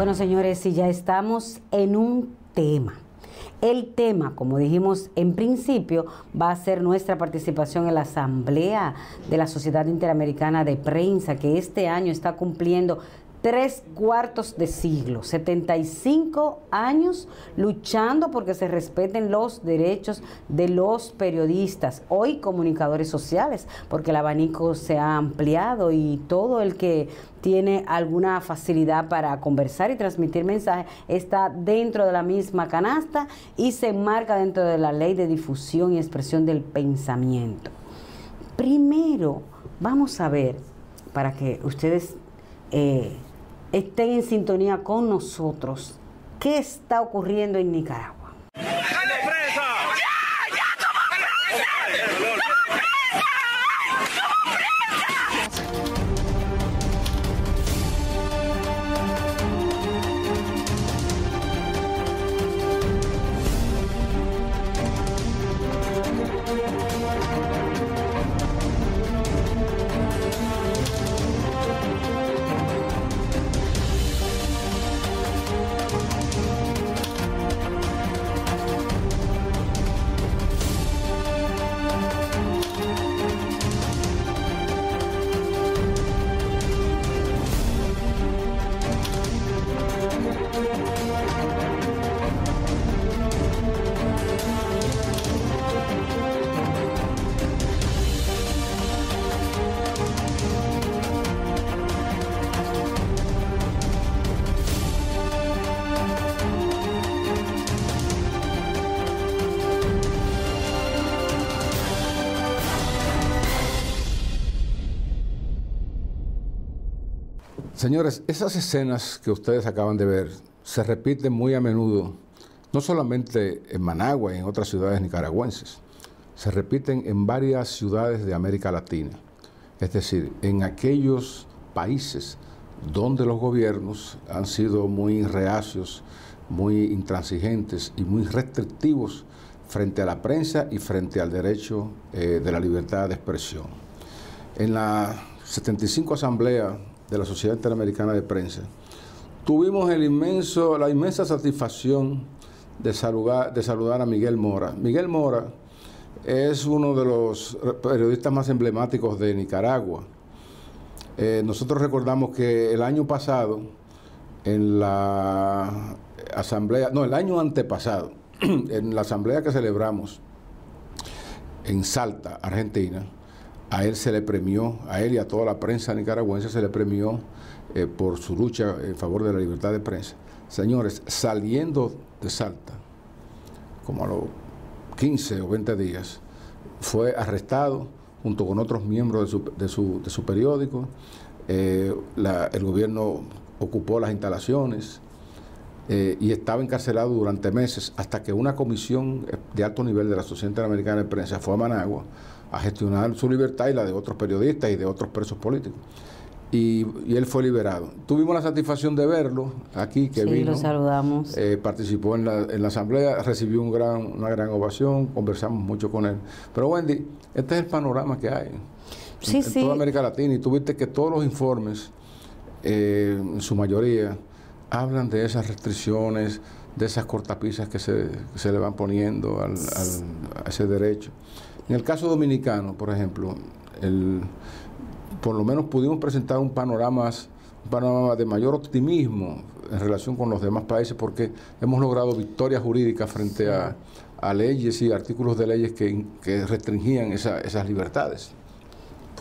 Bueno, señores, y ya estamos en un tema. El tema, como dijimos en principio, va a ser nuestra participación en la Asamblea de la Sociedad Interamericana de Prensa, que este año está cumpliendo 3/4 de siglo, 75 años luchando porque se respeten los derechos de los periodistas, hoy comunicadores sociales, porque el abanico se ha ampliado y todo el que tiene alguna facilidad para conversar y transmitir mensajes está dentro de la misma canasta y se enmarca dentro de la ley de difusión y expresión del pensamiento. Primero, vamos a ver, para que ustedes estén en sintonía con nosotros, ¿qué está ocurriendo en Nicaragua? Señores, esas escenas que ustedes acaban de ver se repiten muy a menudo, no solamente en Managua y en otras ciudades nicaragüenses, se repiten en varias ciudades de América Latina, es decir, en aquellos países donde los gobiernos han sido muy reacios, muy intransigentes y muy restrictivos frente a la prensa y frente al derecho de la libertad de expresión. En la 75 Asamblea de la Sociedad Interamericana de Prensa, tuvimos la inmensa satisfacción de saludar a Miguel Mora. Miguel Mora es uno de los periodistas más emblemáticos de Nicaragua. Nosotros recordamos que el año pasado, en la asamblea, no, el año antepasado, en la asamblea que celebramos en Salta, Argentina, a él se le premió, a él y a toda la prensa nicaragüense se le premió por su lucha en favor de la libertad de prensa. Señores, saliendo de Salta, como a los 15 o 20 días, fue arrestado junto con otros miembros de su periódico. El gobierno ocupó las instalaciones y estaba encarcelado durante meses hasta que una comisión de alto nivel de la Sociedad Interamericana de Prensa fue a Managua a gestionar su libertad y la de otros periodistas y de otros presos políticos. Y él fue liberado. Tuvimos la satisfacción de verlo aquí, que vino. Lo saludamos. Participó en la asamblea, recibió una gran ovación, conversamos mucho con él. Pero Wendy, este es el panorama que hay en toda América Latina, y tuviste que todos los informes, en su mayoría, hablan de esas restricciones, de esas cortapisas que se le van poniendo a ese derecho. En el caso dominicano, por ejemplo, por lo menos pudimos presentar un panorama de mayor optimismo en relación con los demás países, porque hemos logrado victorias jurídicas frente a leyes y artículos de leyes que restringían esas libertades,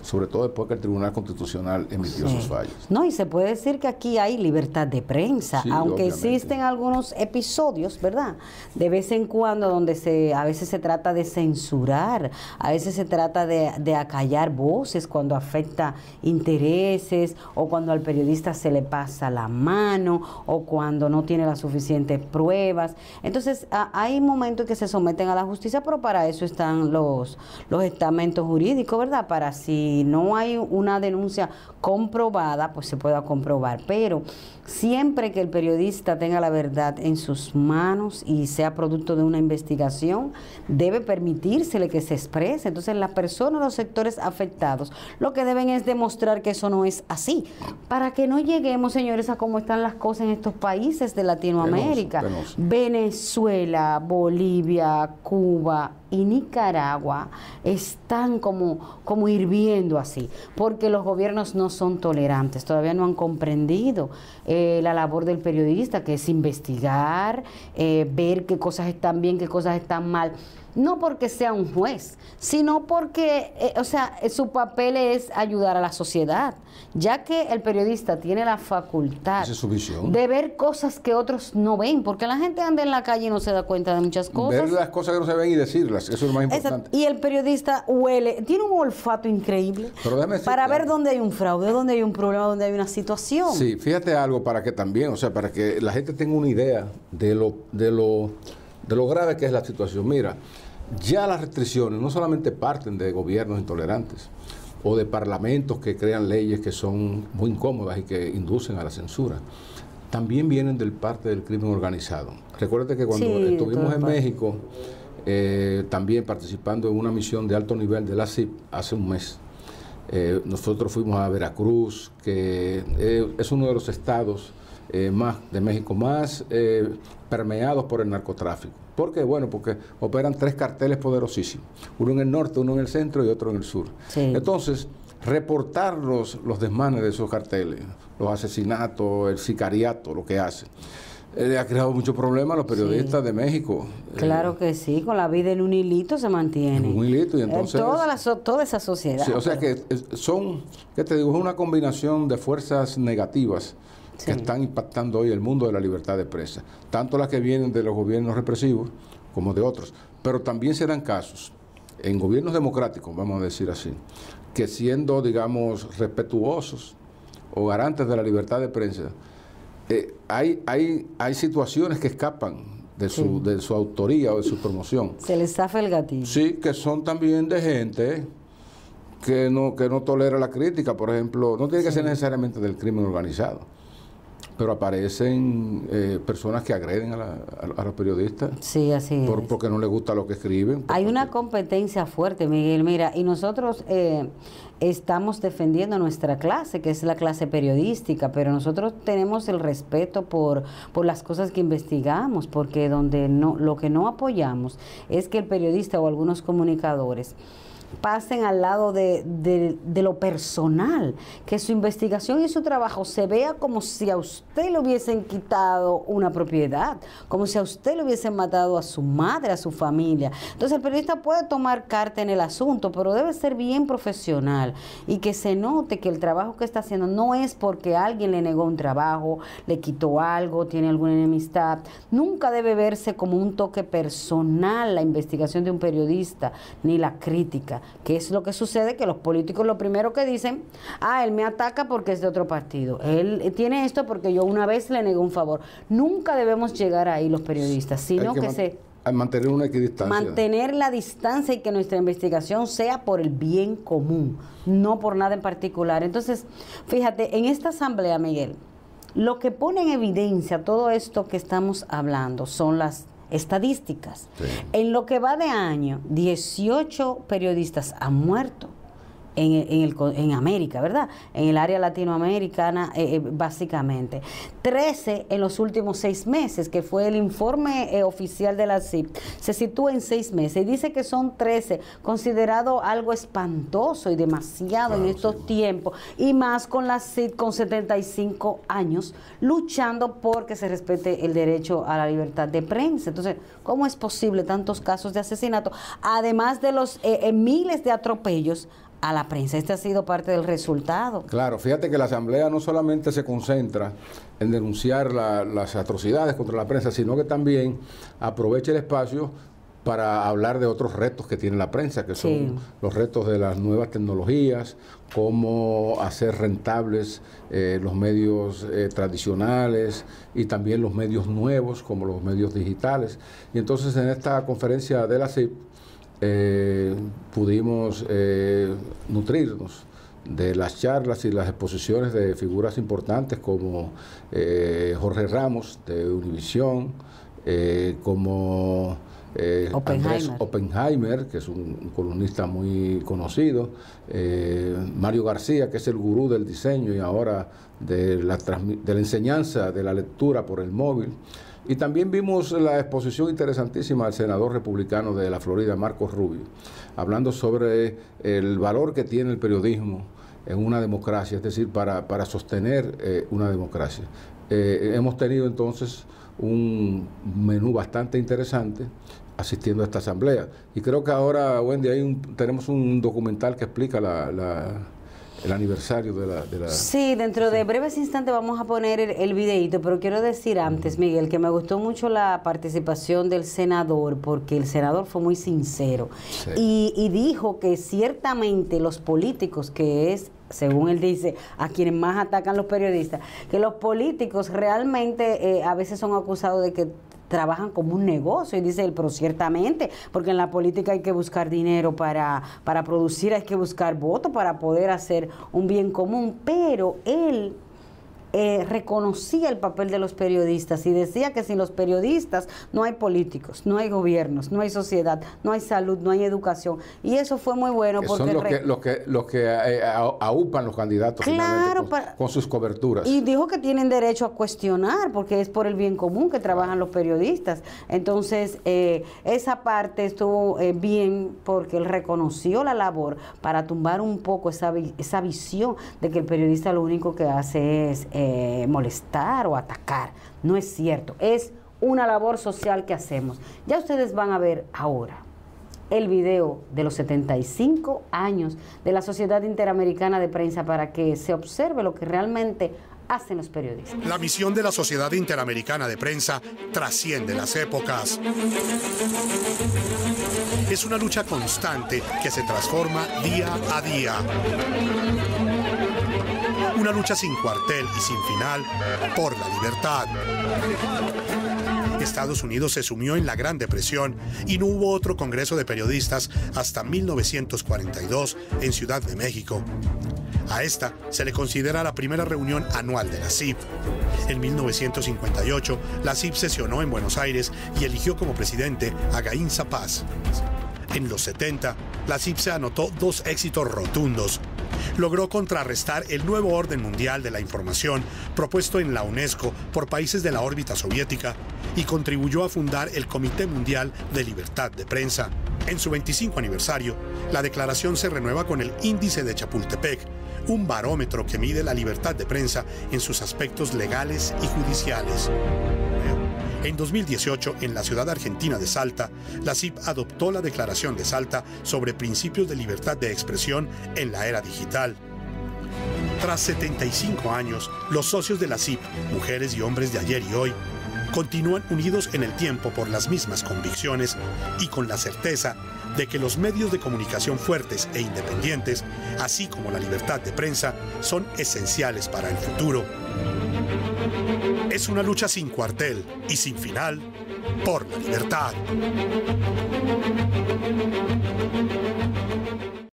sobre todo después que el Tribunal Constitucional emitió sus fallos. No, y se puede decir que aquí hay libertad de prensa, aunque obviamente existen algunos episodios, ¿verdad?, de vez en cuando donde a veces se trata de censurar, a veces se trata de acallar voces cuando afecta intereses, o cuando al periodista se le pasa la mano, o cuando no tiene las suficientes pruebas. Entonces, hay momentos que se someten a la justicia, pero para eso están los estamentos jurídicos, ¿verdad?, para así si no hay una denuncia comprobada, pues se pueda comprobar. Pero siempre que el periodista tenga la verdad en sus manos y sea producto de una investigación, debe permitírsele que se exprese. Entonces, las personas, los sectores afectados, lo que deben es demostrar que eso no es así, para que no lleguemos, señores, a cómo están las cosas en estos países de Latinoamérica. Penoso. Venezuela, Bolivia, Cuba y Nicaragua están como hirviendo así, porque los gobiernos no son tolerantes, todavía no han comprendido la labor del periodista, que es investigar, ver qué cosas están bien, qué cosas están mal. No porque sea un juez, sino porque, su papel es ayudar a la sociedad, ya que el periodista tiene la facultad Esa es su visión. de ver cosas que otros no ven, porque la gente anda en la calle y no se da cuenta de muchas cosas. Ver las cosas que no se ven y decirlas, eso es lo más importante. Exacto. Y el periodista huele, tiene un olfato increíble Pero déjame decirte para ver algo. dónde hay un fraude, dónde hay un problema, dónde hay una situación. Sí, fíjate algo para que también, para que la gente tenga una idea de lo grave que es la situación. Mira, ya las restricciones no solamente parten de gobiernos intolerantes o de parlamentos que crean leyes que son muy incómodas y que inducen a la censura, también vienen del parte del crimen organizado. Recuérdate que cuando Sí, estuvimos en todo México, también participando en una misión de alto nivel de la CIP hace un mes, nosotros fuimos a Veracruz, que es uno de los estados más de México más permeados por el narcotráfico. ¿Por qué? Bueno, porque operan 3 carteles poderosísimos, uno en el norte, uno en el centro y otro en el sur. Sí. Entonces, reportar los desmanes de esos carteles, los asesinatos, el sicariato, lo que hacen, le ha creado mucho problema a los periodistas de México. Claro que sí, con la vida en un hilito se mantiene. En un hilito, y entonces... Toda esa sociedad. Sí, o sea que son, ¿qué te digo? Es una combinación de fuerzas negativas que Sí. están impactando hoy el mundo de la libertad de prensa, tanto las que vienen de los gobiernos represivos como de otros. Pero también se dan casos en gobiernos democráticos, vamos a decir así, que siendo, digamos, respetuosos o garantes de la libertad de prensa, hay situaciones que escapan de su autoría o de su promoción. Se les zafa el gatillo. Sí, que son también de gente que no tolera la crítica, por ejemplo, no tiene que ser necesariamente del crimen organizado, pero aparecen personas que agreden a los periodistas Sí, así es. porque no les gusta lo que escriben. Hay una competencia fuerte, Miguel, mira, y nosotros estamos defendiendo nuestra clase, que es la clase periodística, pero nosotros tenemos el respeto por las cosas que investigamos, porque lo que no apoyamos es que el periodista o algunos comunicadores pasen al lado de lo personal, que su investigación y su trabajo se vea como si a usted le hubiesen quitado una propiedad, como si a usted le hubiesen matado a su madre, a su familia. Entonces el periodista puede tomar carta en el asunto, pero debe ser bien profesional y que se note que el trabajo que está haciendo no es porque alguien le negó un trabajo, le quitó algo, tiene alguna enemistad. Nunca debe verse como un toque personal la investigación de un periodista, ni la crítica, que es lo que sucede, que los políticos lo primero que dicen, él me ataca porque es de otro partido, él tiene esto porque yo una vez le negué un favor. Nunca debemos llegar ahí los periodistas, sino Hay mantener una equidistancia. mantener la distancia y que nuestra investigación sea por el bien común, no por nada en particular. Entonces, fíjate, en esta asamblea, Miguel, lo que pone en evidencia todo esto que estamos hablando son las estadísticas. Sí. En lo que va de año, 18 periodistas han muerto en América, ¿verdad? En el área latinoamericana, básicamente. 13 en los últimos 6 meses, que fue el informe oficial de la CIP. Se sitúa en 6 meses y dice que son 13, considerado algo espantoso y demasiado en estos tiempos, y más con la CIP con 75 años, luchando porque se respete el derecho a la libertad de prensa. Entonces, ¿cómo es posible tantos casos de asesinato? Además de los miles de atropellos a la prensa. Este ha sido parte del resultado. Claro, fíjate que la Asamblea no solamente se concentra en denunciar las atrocidades contra la prensa, sino que también aprovecha el espacio para hablar de otros retos que tiene la prensa, que son los retos de las nuevas tecnologías, cómo hacer rentables los medios tradicionales y también los medios nuevos, como los medios digitales. Y entonces en esta conferencia de la CIP, pudimos nutrirnos de las charlas y las exposiciones de figuras importantes como Jorge Ramos de Univisión, como Andrés Oppenheimer, que es un columnista muy conocido, Mario García, que es el gurú del diseño y ahora de la enseñanza de la lectura por el móvil. Y también vimos la exposición interesantísima del senador republicano de la Florida, Marcos Rubio, hablando sobre el valor que tiene el periodismo en una democracia, es decir, para sostener una democracia. Hemos tenido entonces un menú bastante interesante asistiendo a esta asamblea. Y creo que ahora, Wendy, tenemos un documental que explica el aniversario de la... Sí, dentro de breves instantes vamos a poner el videíto, pero quiero decir antes, Miguel, que me gustó mucho la participación del senador, porque el senador fue muy sincero, sí. y dijo que ciertamente los políticos, que es, según él dice, a quienes más atacan los periodistas, que los políticos realmente a veces son acusados de que trabajan como un negocio, y dice él, pero ciertamente, porque en la política hay que buscar dinero para producir, hay que buscar votos para poder hacer un bien común, pero él reconocía el papel de los periodistas y decía que sin los periodistas no hay políticos, no hay gobiernos, no hay sociedad, no hay salud, no hay educación, y eso fue muy bueno que porque son los que aupan los candidatos, claro, con sus coberturas, y dijo que tienen derecho a cuestionar porque es por el bien común que trabajan los periodistas. Entonces esa parte estuvo bien porque él reconoció la labor para tumbar un poco esa visión de que el periodista lo único que hace es molestar o atacar. No es cierto, es una labor social que hacemos. Ya ustedes van a ver ahora el video de los 75 años de la Sociedad Interamericana de Prensa para que se observe lo que realmente hacen los periodistas. La misión de la Sociedad Interamericana de Prensa trasciende las épocas. Es una lucha constante que se transforma día a día. Una lucha sin cuartel y sin final por la libertad. Estados Unidos se sumió en la Gran Depresión y no hubo otro congreso de periodistas hasta 1942 en Ciudad de México. A esta se le considera la primera reunión anual de la CIP. En 1958, la CIP sesionó en Buenos Aires y eligió como presidente a Gaínza Paz. En los 70, la CIP se anotó 2 éxitos rotundos. Logró contrarrestar el nuevo orden mundial de la información propuesto en la UNESCO por países de la órbita soviética y contribuyó a fundar el Comité Mundial de Libertad de Prensa. En su 25 aniversario, la declaración se renueva con el Índice de Chapultepec, un barómetro que mide la libertad de prensa en sus aspectos legales y judiciales. En 2018, en la ciudad argentina de Salta, la CIP adoptó la Declaración de Salta sobre principios de libertad de expresión en la era digital. Tras 75 años, los socios de la CIP, mujeres y hombres de ayer y hoy, continúan unidos en el tiempo por las mismas convicciones y con la certeza de que los medios de comunicación fuertes e independientes, así como la libertad de prensa, son esenciales para el futuro. Es una lucha sin cuartel y sin final por la libertad.